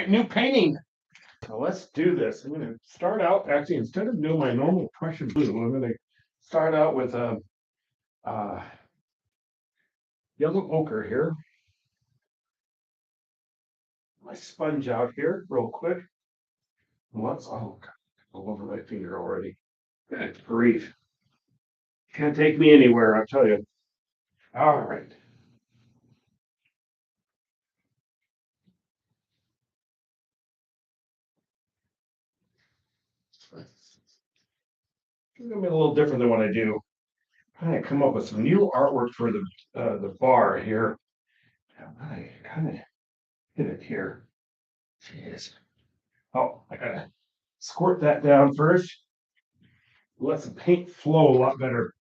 right, new painting. So let's do this. I'm gonna start out, actually, instead of doing my normal Prussian blue, I'm gonna start out with a yellow ochre here. My sponge out here real quick. What's all over my finger already? Good grief. Can't take me anywhere, I'll tell you. All right. It's gonna be a little different than what I do. Kind of come up with some new artwork for the bar here. I kind of hit it here. Jeez. Oh, I gotta squirt that down first. Let the paint flow a lot better.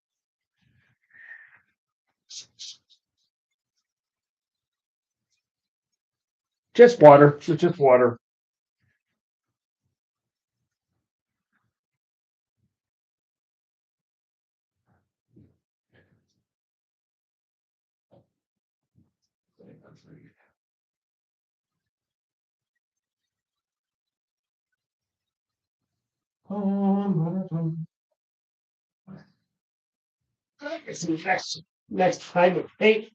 Just water. Just water. It's the next time the paint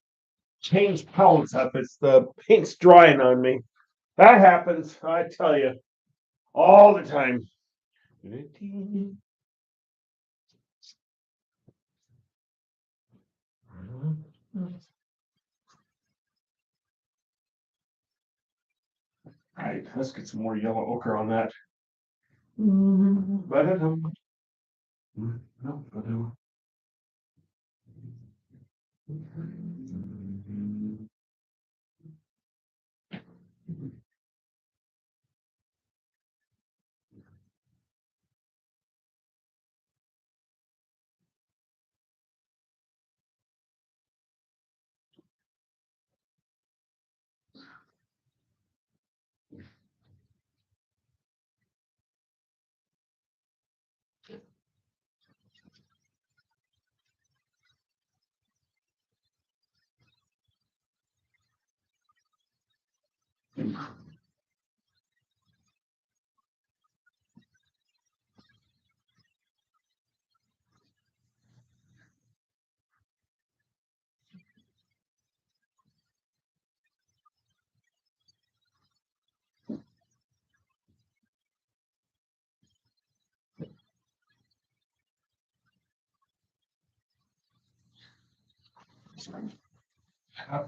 change colors up, it's the paint's drying on me. That happens, I tell you, all the time. All right, let's get some more yellow ochre on that.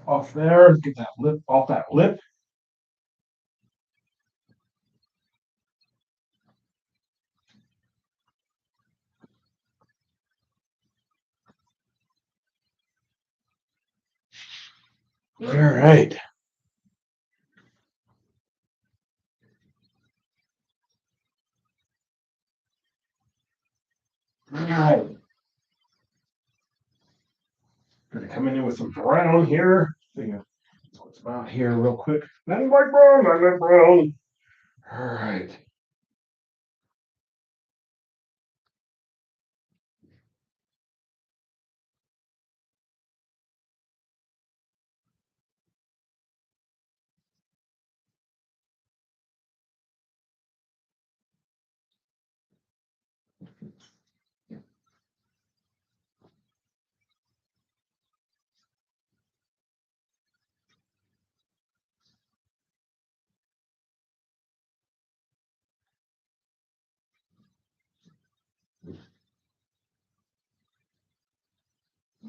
Off there, get that lip off that lip. All right. All right. Gonna come in with some brown here. What's about here real quick. Nothing like brown, nothing like brown. All right.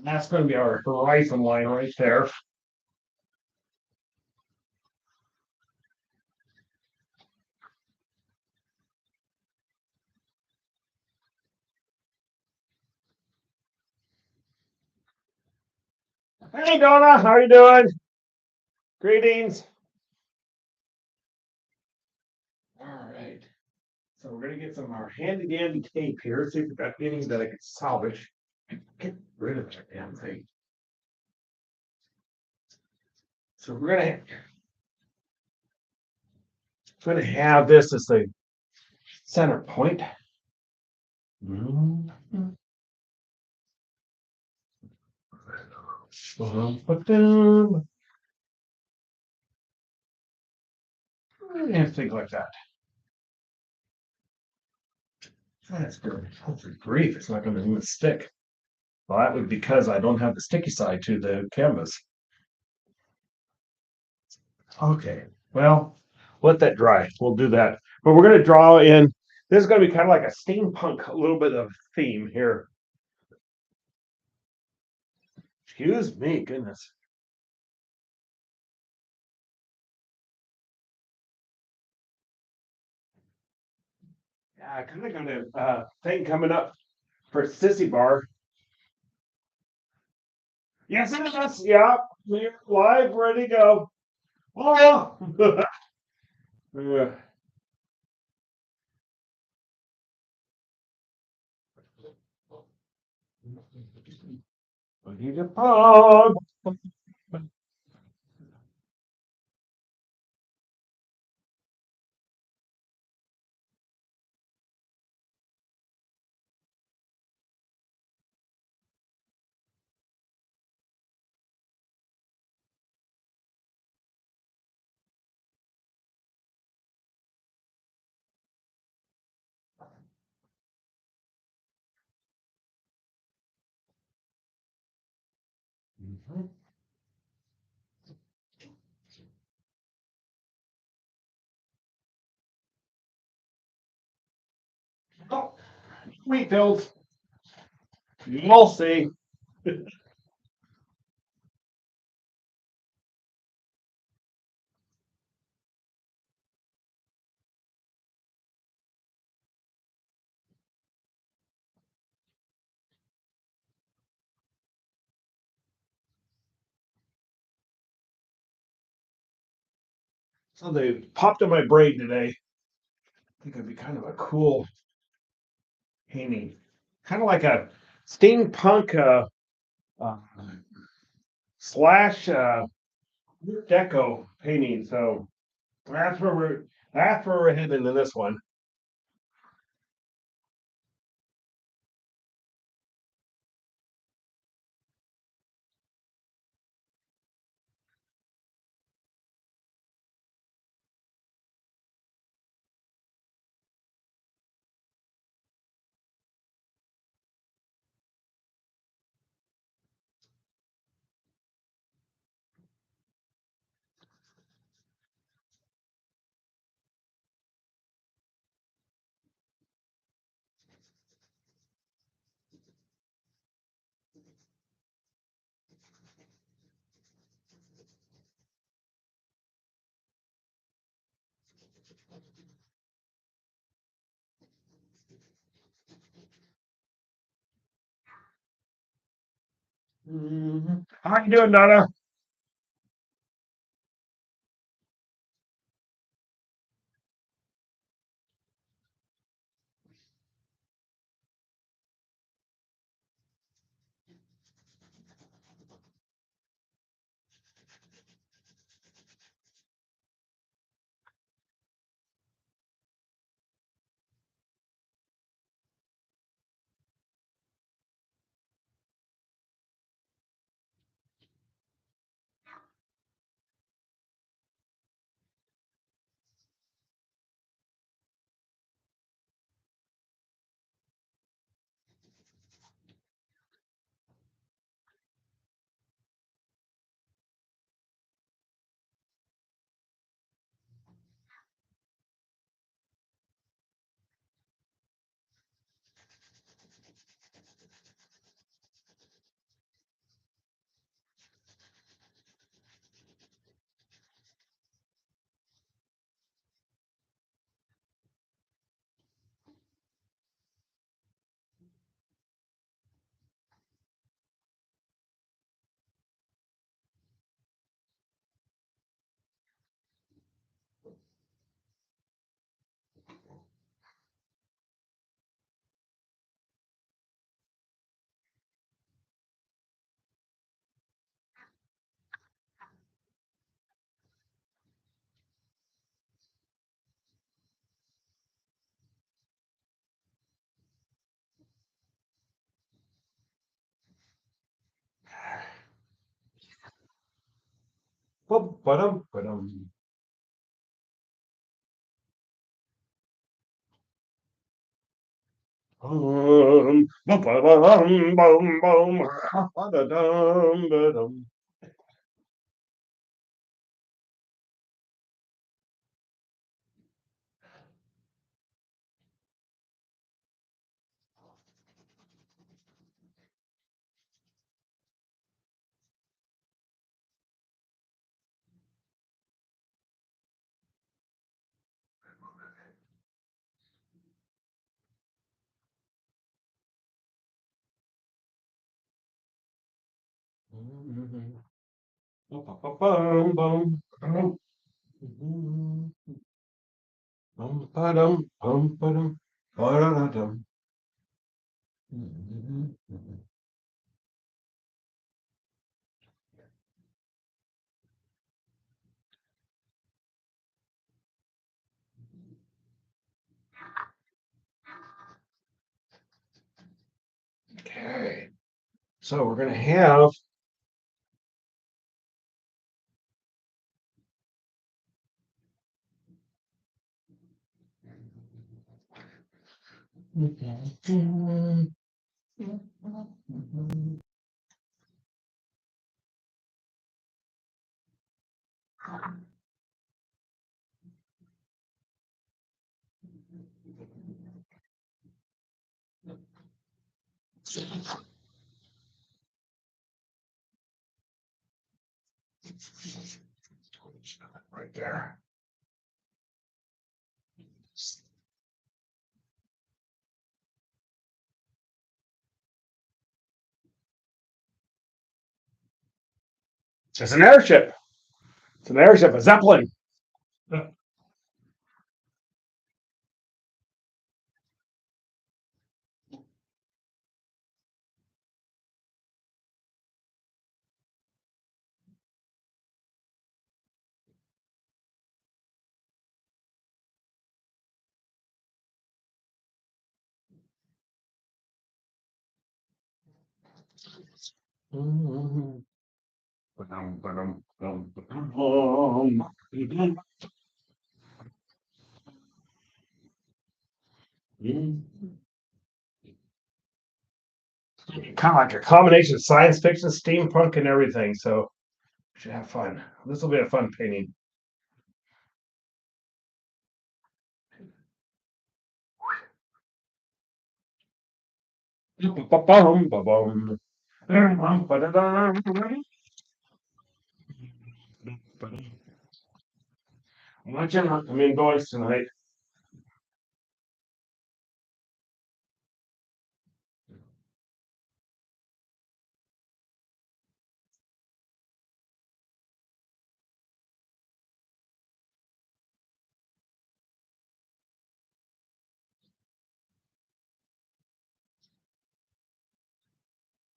That's going to be our horizon line right there. Hey, Donna, how are you doing? Greetings. All right. So we're going to get some of our handy dandy tape here. See if we've got any that I can salvage. Get rid of that damn thing. So we're gonna have this as the center point. Put down. And things like that. That's good. Oh, for grief, it's not going to even stick. Well, that would be because I don't have the sticky side to the canvas. Okay, well, let that dry. We'll do that. But we're going to draw in. This is going to be kind of like a steampunk, a little bit of theme here. Excuse me, goodness. Yeah, I kind of got a thing coming up for Sissy Bar. Yes, it is. Yeah, we're live, ready to go. Oh, yeah. Ready to pog. Mhm. Oh, wheat fields. You'll see. So they popped in my brain today. I think it'd be kind of a cool painting, kind of like a steampunk uh, slash deco painting. So that's where we're heading in this one. Mhm. How you doing, Donna? Ba-dum, ba-dum. Bum, ba-dum, bum, bum, ba-da-dum, ba-dum. Bum, bum, bum, bum, ba-dum, bum, ba-dum, ba-da-da-dum. Okay, so we're gonna have right there. It's an airship. It's an airship, a Zeppelin. Kind of like a combination of science fiction, steampunk, and everything. So we should have fun. This will be a fun painting. I'm indoors tonight.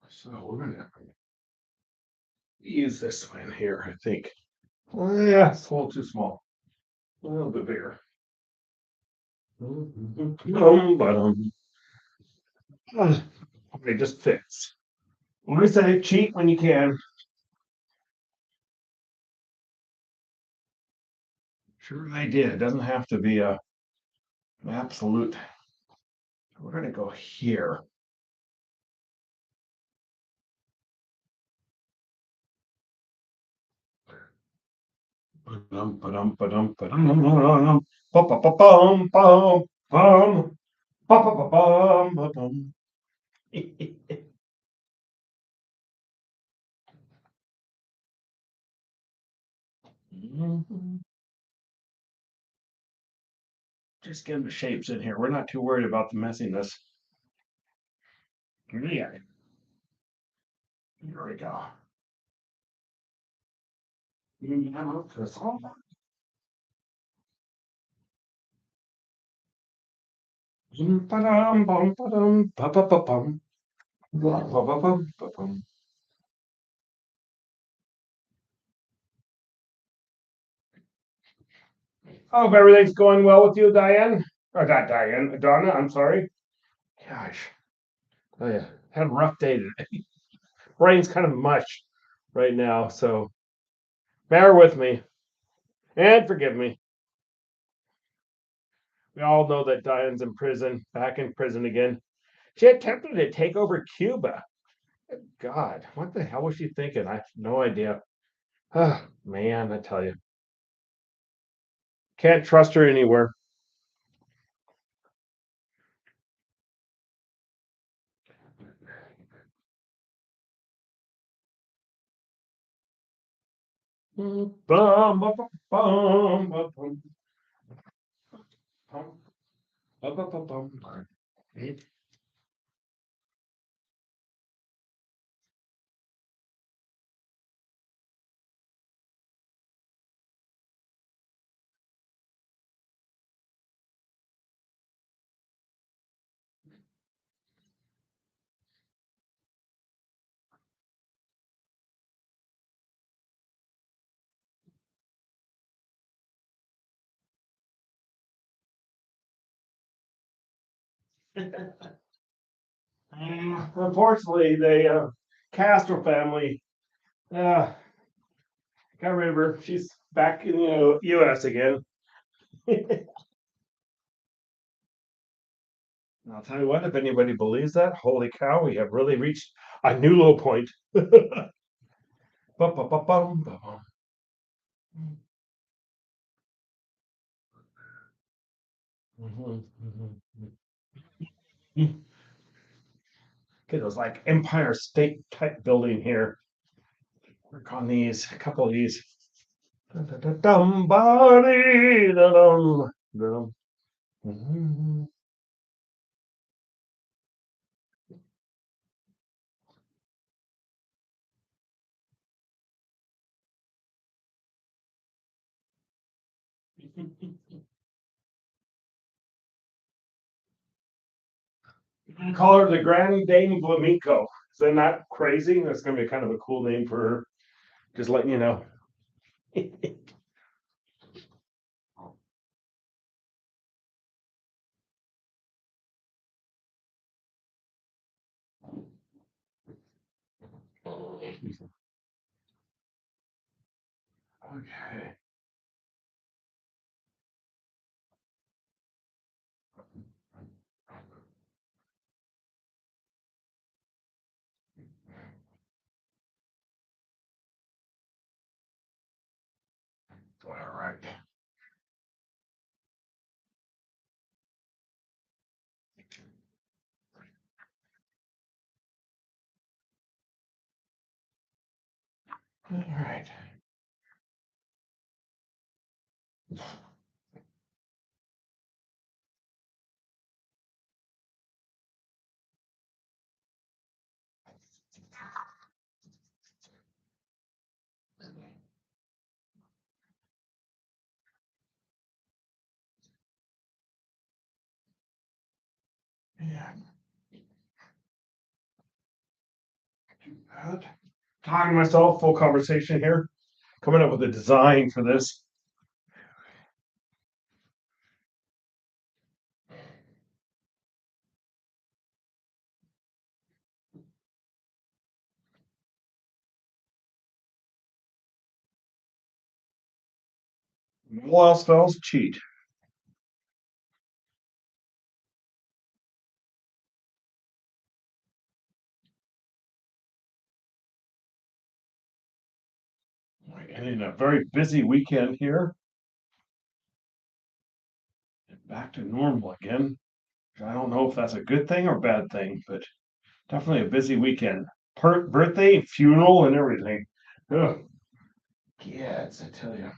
So we're gonna use this one here, I think. Oh, yeah, it's a little too small. A little bit bigger. It just fits. When I say cheat when you can. Sure I did. It doesn't have to be an absolute. We're gonna go here. Ba-dum, ba-dum, ba-dum, ba-dum, ba-ba-ba-bum, bum, bum, ba-ba-ba-bum, ba-bum. Just get the shapes in here. We're not too worried about the messiness. Yeah, here we go. Ba-dum, bum, ba-dum, ba-ba-ba-bum, ba-ba-ba-bum, ba-bum. Hope everything's going well with you, Diane. Or not Diane, Donna, I'm sorry. Gosh, oh yeah, had a rough day today. Brain's kind of mush right now, so bear with me and forgive me. We all know that Diane's in prison, back in prison again. She attempted to take over Cuba. God, what the hell was she thinking? I have no idea. Ah, man, I tell you, can't trust her anywhere. Bum, bum, bum, bum, bum, bum, bum, bum, bum, bum. Unfortunately, the Castro family uh, got rid of her. She's back in the U.S. again. I'll tell you what, if anybody believes that, holy cow, we have really reached a new low point. Bum, bum, bum, bum, bum. Mhm, mhm, mhm. It was like Empire State type building here. Work on these, a couple of these. Dum, body, dum, dum. Mhm. Call her the Grand Dame Flamenco. Isn't that crazy? That's going to be kind of a cool name for her. Just letting you know. Okay. All right. All right. Yeah. Good. Talking to myself, full conversation here. Coming up with a design for this. All else fails, cheat. And in a very busy weekend here, back to normal again. I don't know if that's a good thing or bad thing, but definitely a busy weekend. Birthday, funeral, and everything. Ugh. Yes, I tell you.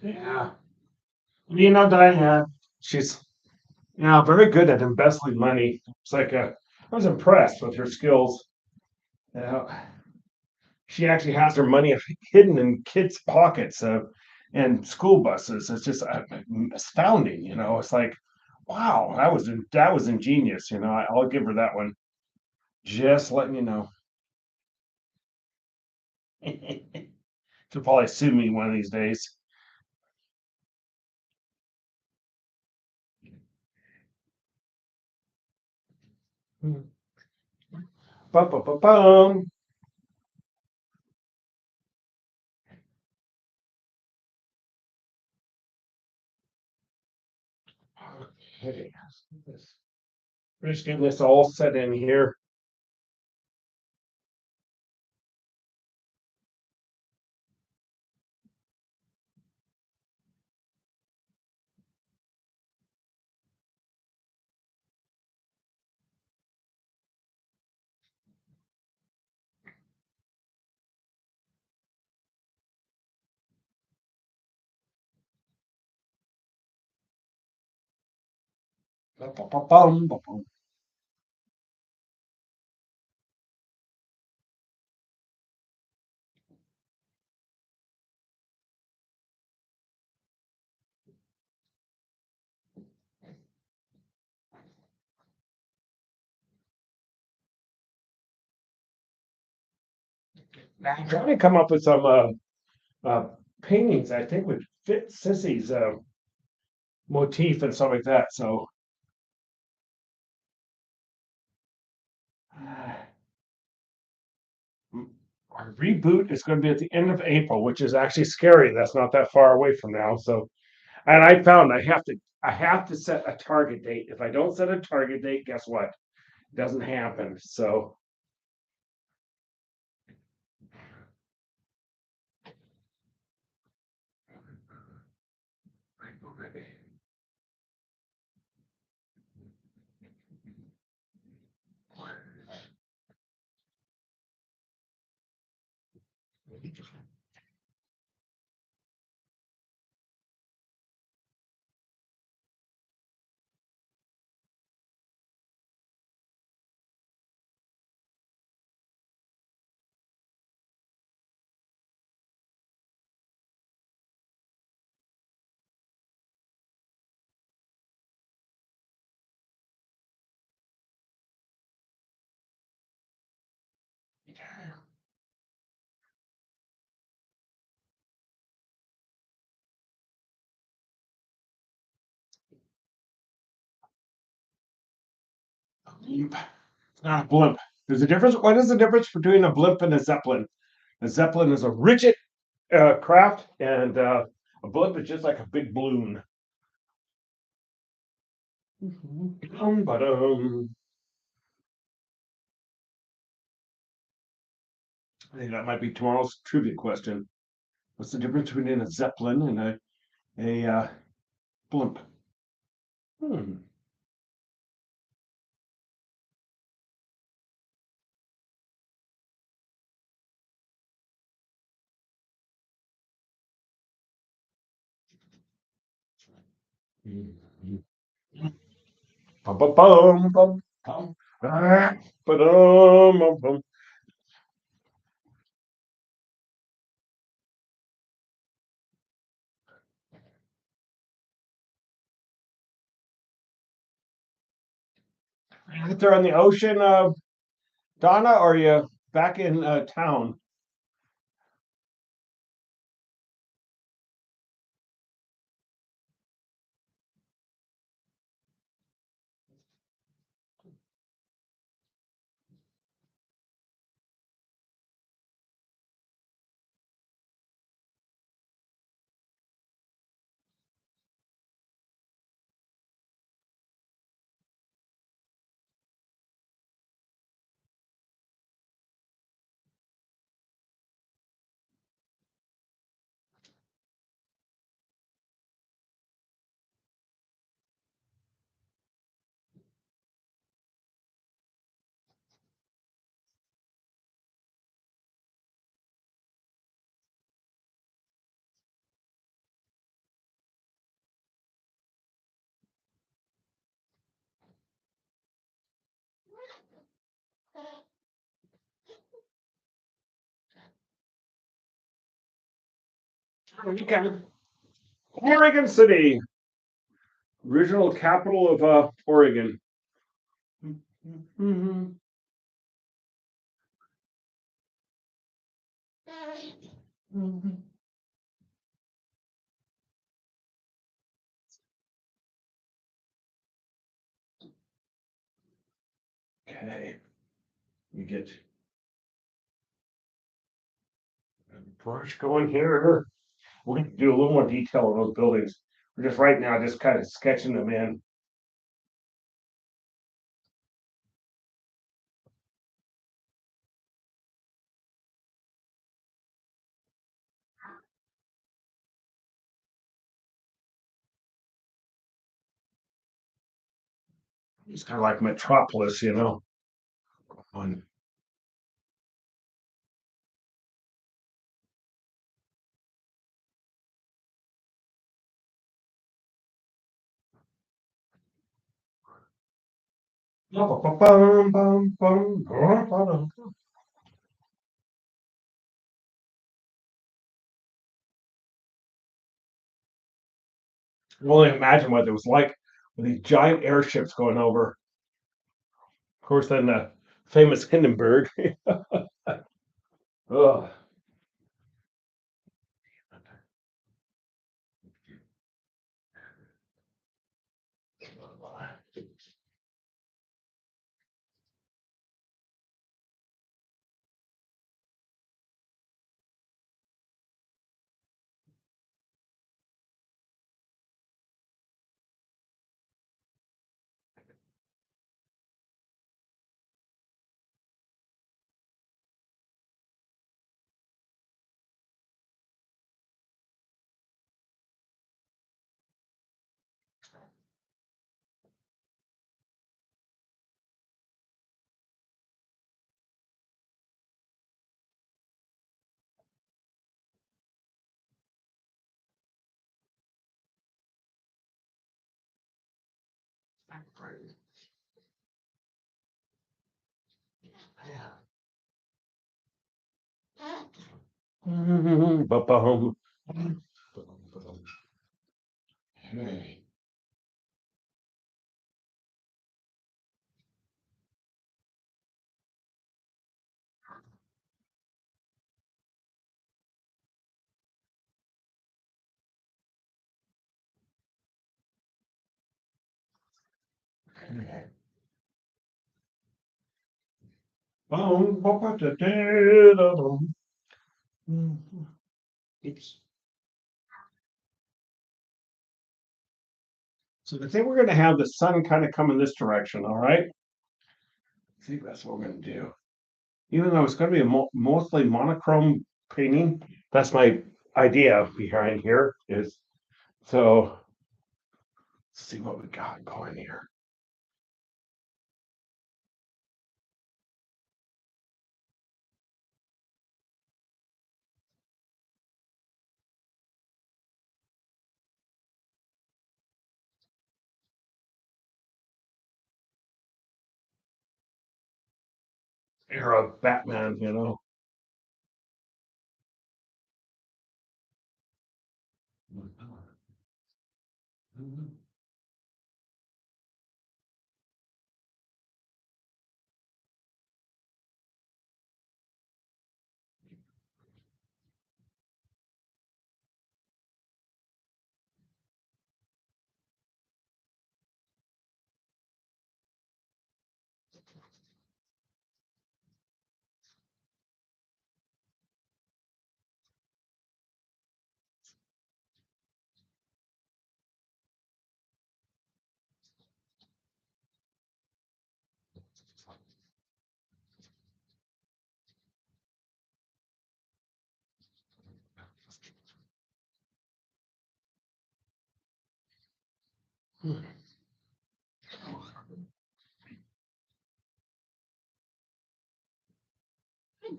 Yeah. Diane, she's very good at embezzling money. It's like I was impressed with her skills. Uh, she actually has her money hidden in kids' pockets and school buses. It's just astounding. It's like, wow, that was ingenious. I'll give her that one. Just letting you know. She'll probably sue me one of these days. Bum, bum, bum, bum. Okay. We're just getting this all set in here. Bum, bum, bum, bum, bum, bum. Now I'm trying to come up with some uh, paintings I think would fit Sissy's motif and stuff like that. So our reboot is going to be at the end of April, which is actually scary. That's not that far away from now. So, and I found I have to set a target date. If I don't set a target date, guess what? It doesn't happen. So blimp. There's a difference. What is the difference between a blimp and a zeppelin? A zeppelin is a rigid craft, and a blimp is just like a big balloon. But I think that might be tomorrow's trivia question. What's the difference between a zeppelin and a blimp? Hmm. Bum, bum, bum, bum, bum. Ba-dum, bum, bum. Out there on the ocean, Donna, or are you back in town? Okay. Oregon City, original capital of Oregon. Mhm. Okay, we get a brush going here. We're going to do a little more detail on those buildings. We're just right now just kind of sketching them in. It's kind of like Metropolis, you know. On I only imagine what it was like with these giant airships going over. Of course, then the famous Hindenburg. Ugh. Ba-bum. Hey. Bum, ba-ba-da-da-da-dum. Oops. So I think we're going to have the sun kind of come in this direction, all right? I think that's what we're going to do. Even though it's going to be a mostly monochrome painting, that's my idea behind here is so let's see what we got going here. Era Batman, you know.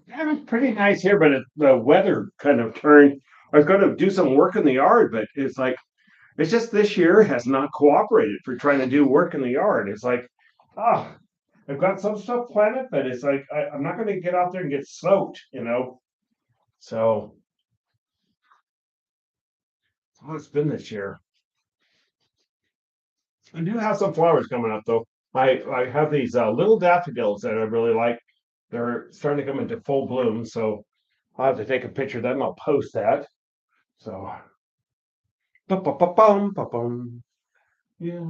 Yeah, it's pretty nice here, but the weather kind of turned. I was going to do some work in the yard, but it's like it's just this year has not cooperated for trying to do work in the yard. It's like, ah, I've got some stuff planned, but it's like I'm not going to get out there and get soaked, you know. So that's how it's been this year. I do have some flowers coming up though. I have these little daffodils that I really like. They're starting to come into full bloom, so I'll have to take a picture of them. I'll post that. So, ba-ba-ba-bum, ba-bum. Yeah.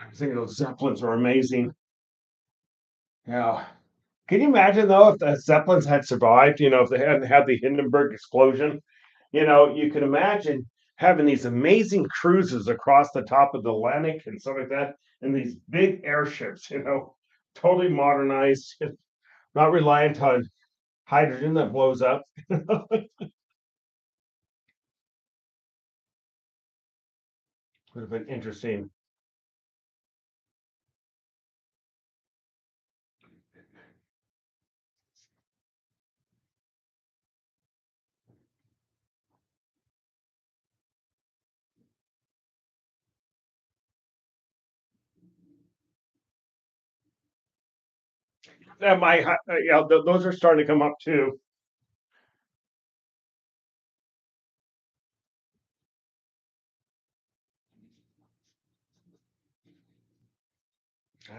I think those Zeppelins were amazing. Yeah. Can you imagine though if the Zeppelins had survived, if they hadn't had the Hindenburg explosion? You can imagine having these amazing cruises across the top of the Atlantic and stuff like that, and these big airships, totally modernized, not reliant on hydrogen that blows up. Would have been interesting. Yeah, those are starting to come up too.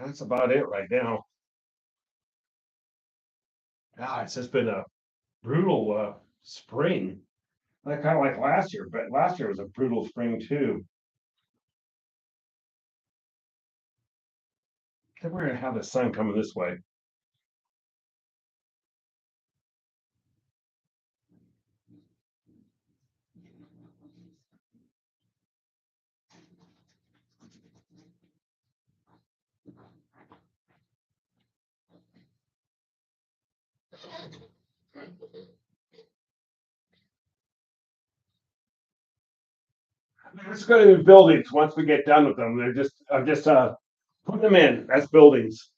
That's about it right now. Yeah, it's just been a brutal spring. Like kind of like last year, but last year was a brutal spring too. I think we're gonna have the sun coming this way. Let's go to the buildings once we get done with them. I'm just putting them in as buildings.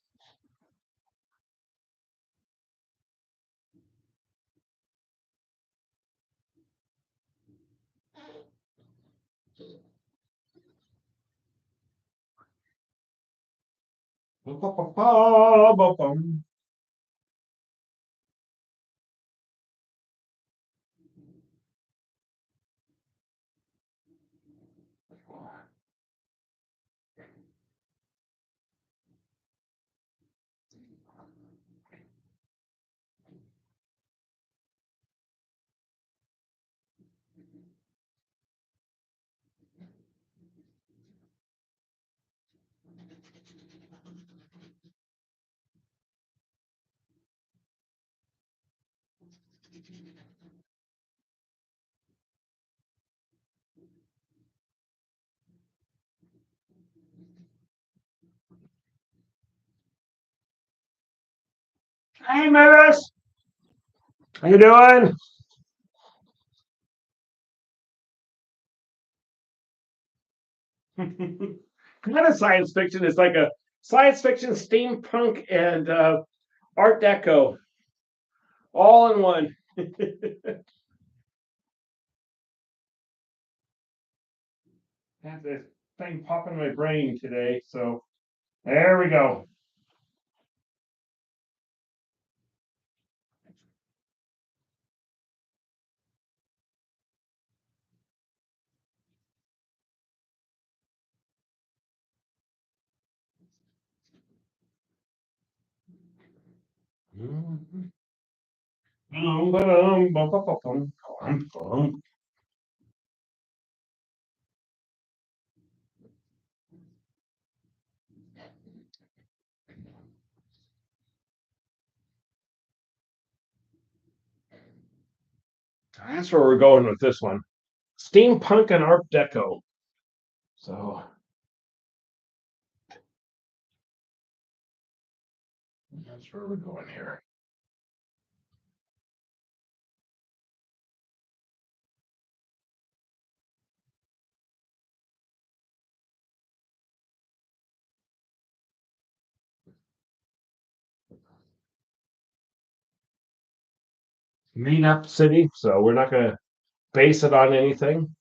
Hey, Mavis, how you doing? Kind of science fiction. It's like a science fiction, steampunk, and Art Deco all in one. Have this thing pop in my brain today. So there we go. That's where we're going with this one. Steampunk and Art Deco. So that's where we're going here. Main up city, so we're not going to base it on anything.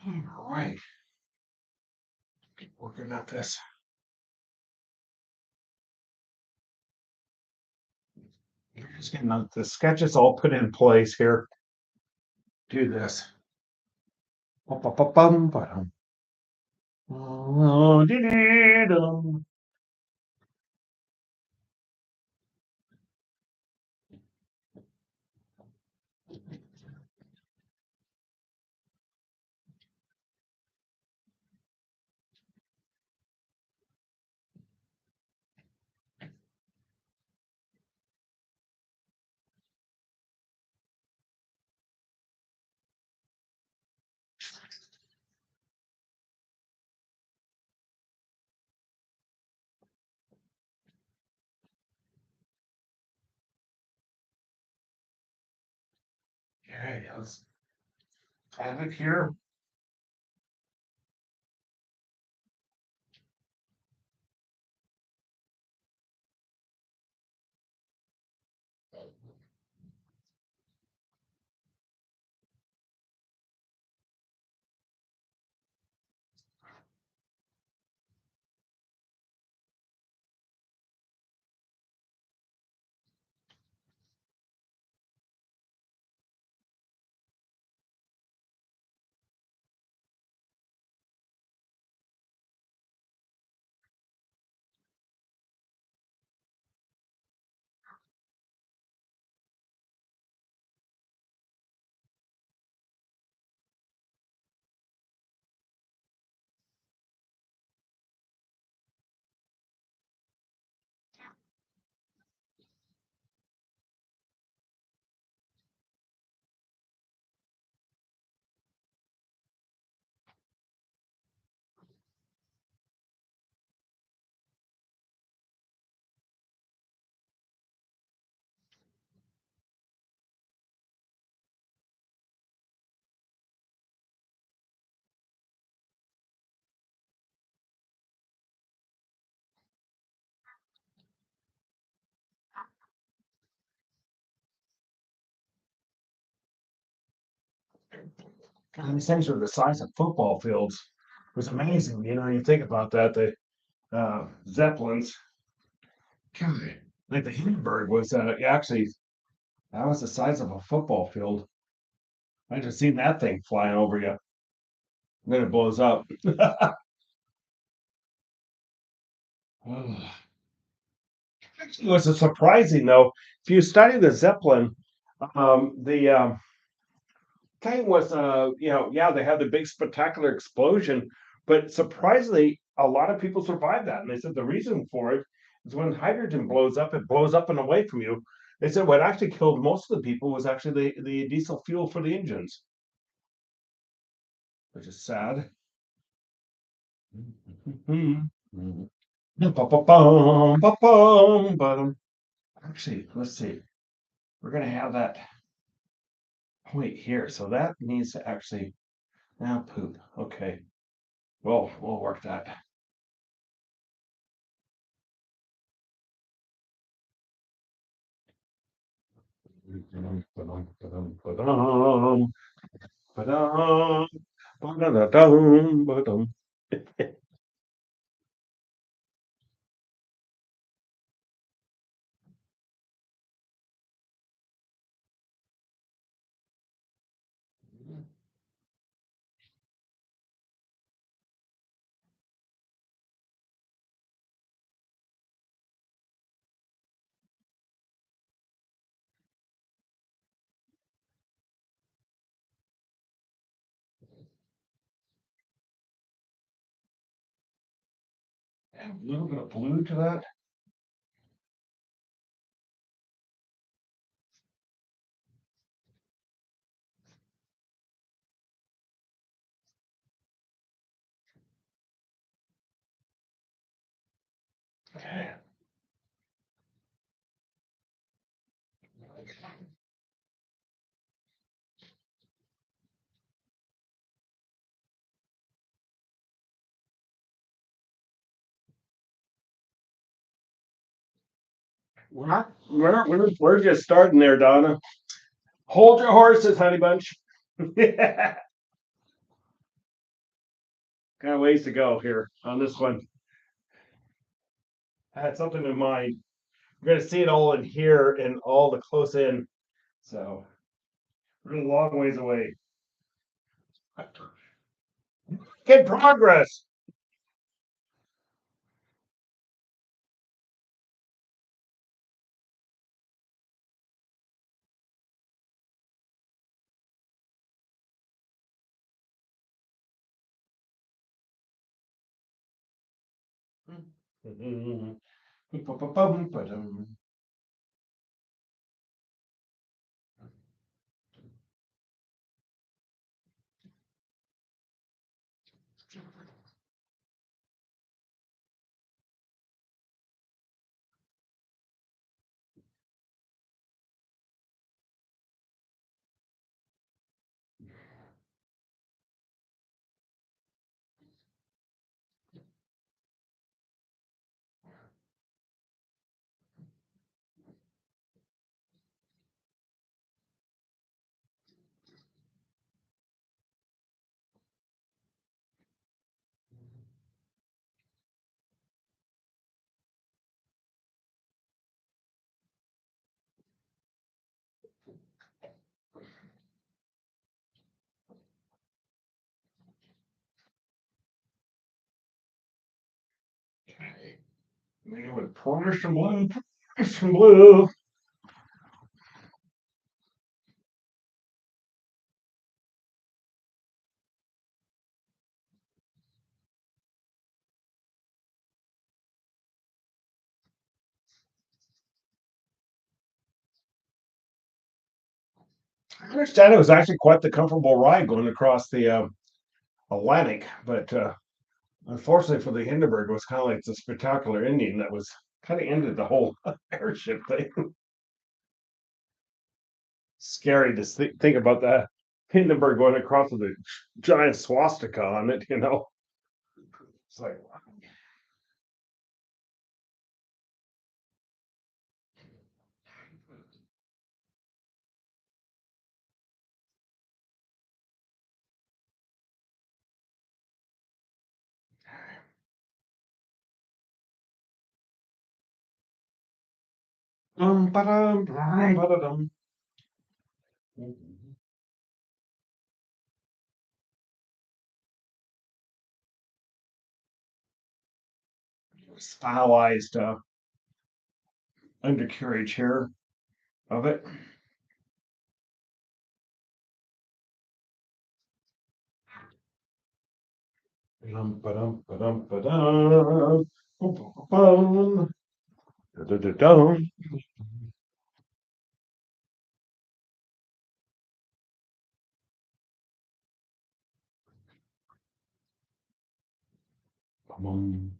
All right. Keep working at this. Just getting the sketches all put in place here. Do this. Ba-ba-ba-bum-ba-dum. Oh-dee-dee-dum. Okay, let's add it here. God, these things are the size of football fields. It was amazing. You think about that. The Zeppelins, God, like the Hindenburg was actually that was the size of a football field. I just seen that thing flying over you. And then it blows up. Actually, it was a surprising though. If you study the Zeppelin, the thing was, yeah, they had the big spectacular explosion, but surprisingly, a lot of people survived that. And they said the reason for it is when hydrogen blows up, it blows up and away from you. They said what actually killed most of the people was actually the diesel fuel for the engines, which is sad. Actually, let's see. We're gonna have that point here, so that needs to actually now poop. Okay, well, we'll work that. Add a little bit of blue to that. Okay. We're just starting there, Donna. Hold your horses, honey bunch. Got a ways to go here on this one. I had something in mind. We're gonna see it all in here and all the close in. So we're a long ways away. Get progress. Maybe with Persian blue, Persian blue. I understand it was actually quite the comfortable ride going across the Atlantic, but unfortunately for the Hindenburg, it was kind of like the spectacular ending that was kind of ended the whole airship thing. Scary to think about that Hindenburg going across with a giant swastika on it, you know. It's like, wow. Ba-dum, ba-da-dum. Stylized undercarriage here of it. Ba-dum, ba-dum, ba-dum, ba-dum. Ba-dum, da-da-da-dum. Ba-dum.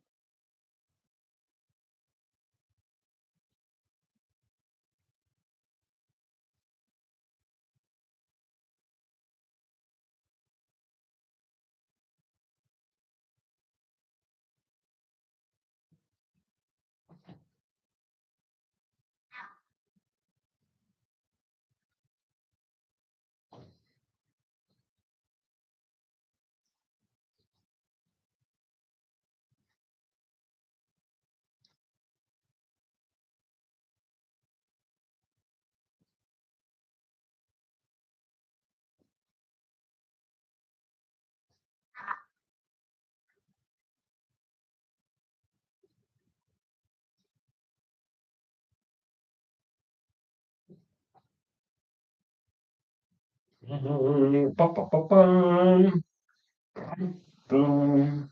Ba-ba-ba-bum. Boom.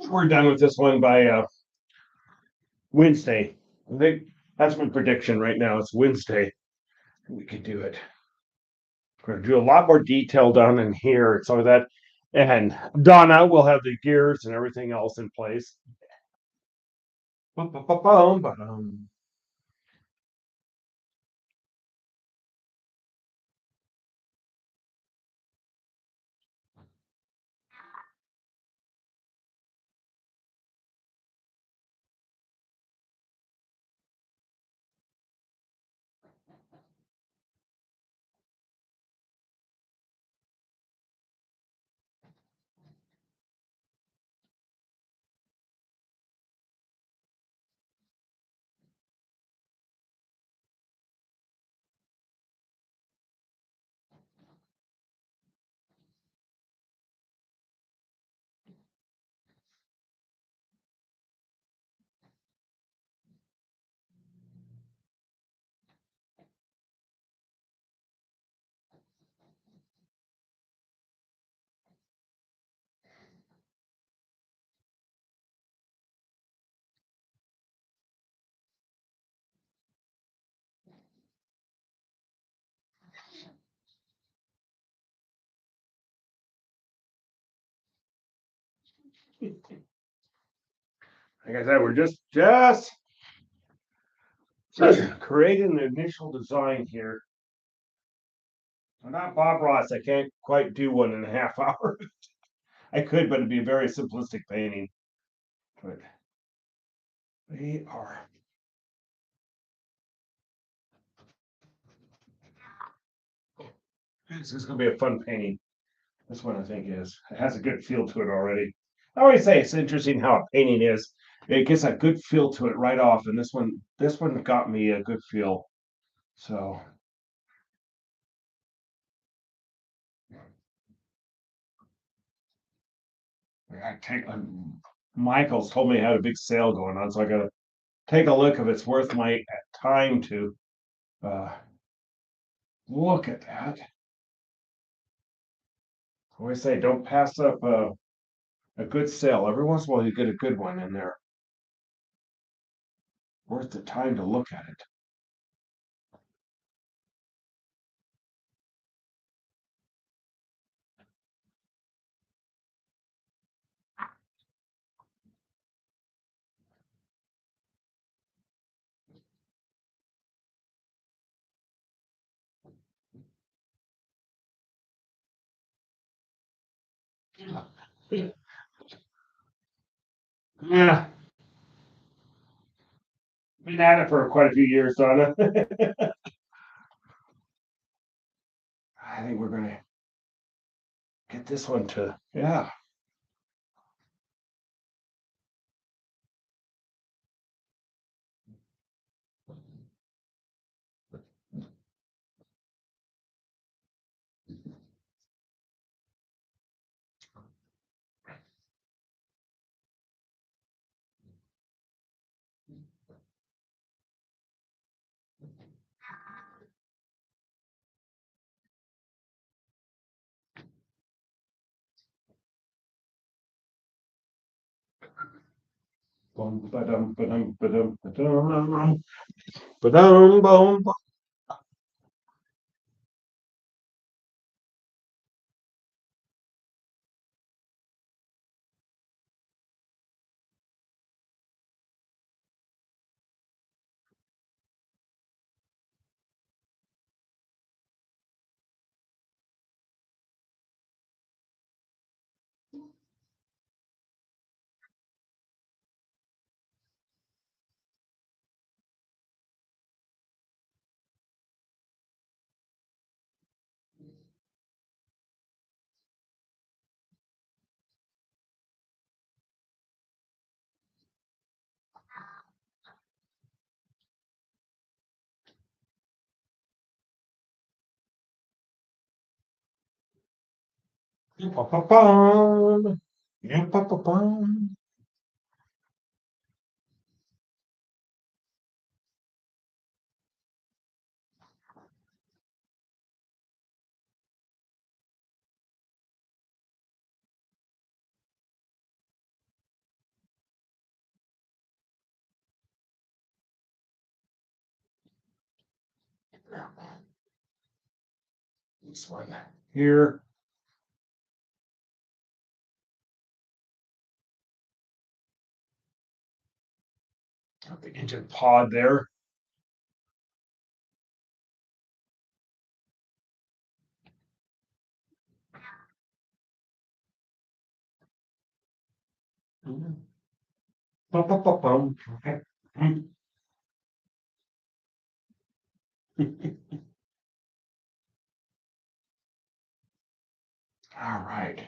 We're done with this one by Wednesday. I think that's my prediction right now. It's Wednesday. We could do it. We're gonna do a lot more detail down in here so that, and Donna will have the gears and everything else in place. Bum, bum, bum, bum, ba-dum. Like I said, we're just creating the initial design here. I'm not Bob Ross. I can't quite do 1.5 hours. I could, but it'd be a very simplistic painting. But we are. This is going to be a fun painting. This one I think is. It has a good feel to it already. I always say it's interesting how a painting is. It gets a good feel to it right off, and this one got me a good feel. So I take. Michael's told me I had a big sale going on, so I got to take a look if it's worth my time to uh, look at that. I always say don't pass up a good sale. Every once in a while you get a good one in there. Worth the time to look at it. Yeah, been at it for quite a few years, Donna. I think we're gonna get this one to, yeah. Boom, ba-dum, ba-dum, ba-dum, ba-dum, ba-dum, boom. Ba-ba-bum. Yeah, ba-ba-bum. This one here. Got the engine pod there. Ba-ba-ba-bum. Okay. All right.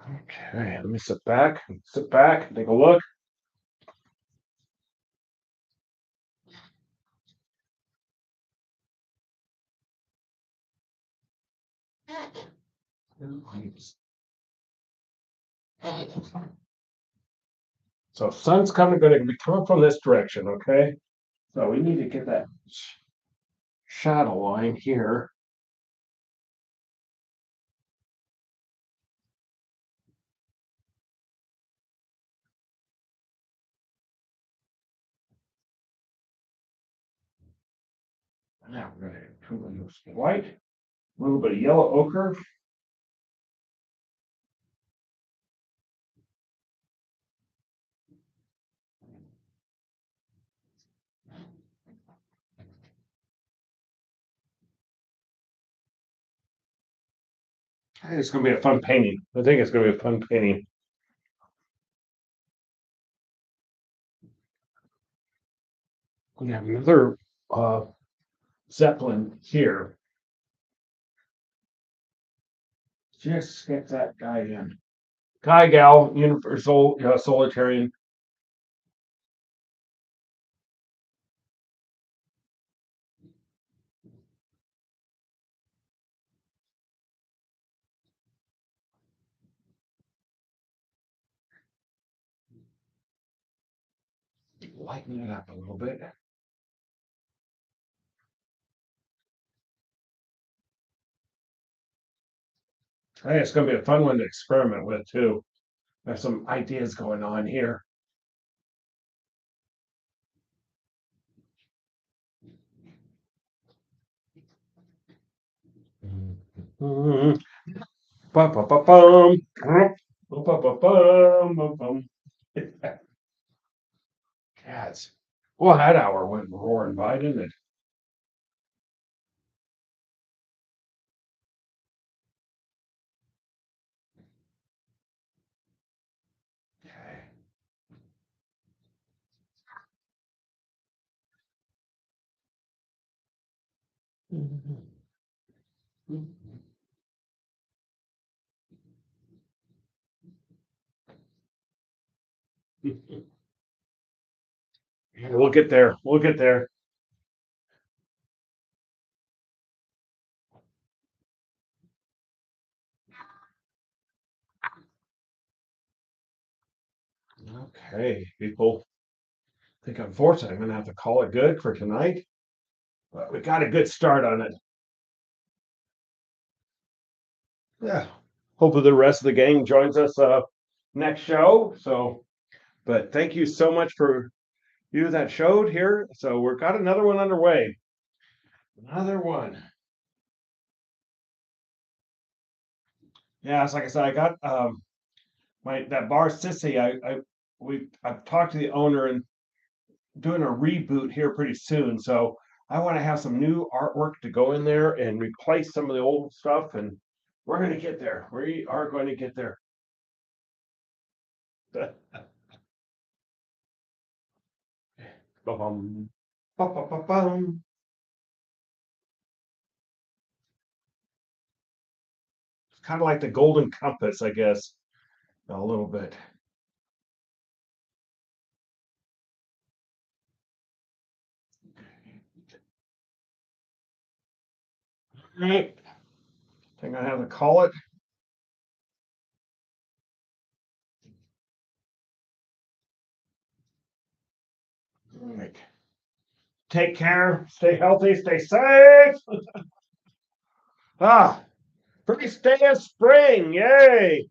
Okay, let me sit back, take a look. So sun's going to be coming from this direction, okay? So we need to get that shadow line here. Now we're going to put in this white, a little bit of yellow ochre. I think it's going to be a fun painting. I think it's going to be a fun painting. We have another Zeppelin here. Just get that guy in. Guy, gal, universal, solitarian. Lighten it up a little bit. I think it's going to be a fun one to experiment with too. There's some ideas going on here. Ba-ba-ba-bum. Ba-ba-ba-bum. Cats. Well, that hour went roaring by, didn't it? Okay. We'll get there. We'll get there. Okay, people. I think unfortunately I'm gonna have to call it good for tonight. But we got a good start on it. Yeah. Hopefully the rest of the gang joins us next show. So, but thank you so much for you that showed here. So we've got another one underway. Another one. Yeah, it's like I said, I got my that bar sissy. I've talked to the owner and doing a reboot here pretty soon. So I want to have some new artwork to go in there and replace some of the old stuff, and we're going to get there. We are going to get there. Ba-bum. Ba-ba-ba-bum. It's kind of like the golden compass, I guess, a little bit. Right. Think I have to call it. All right. Take care. Stay healthy. Stay safe. Ah, first day of spring. Yay.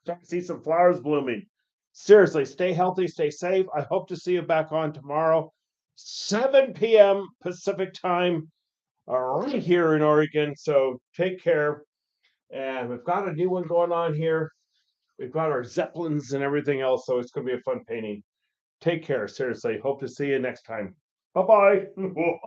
Start to see some flowers blooming. Seriously, stay healthy. Stay safe. I hope to see you back on tomorrow, 7 p.m. Pacific time, right here in Oregon. So take care. And we've got a new one going on here. We've got our Zeppelins and everything else. So it's going to be a fun painting. Take care. Seriously. Hope to see you next time. Bye bye.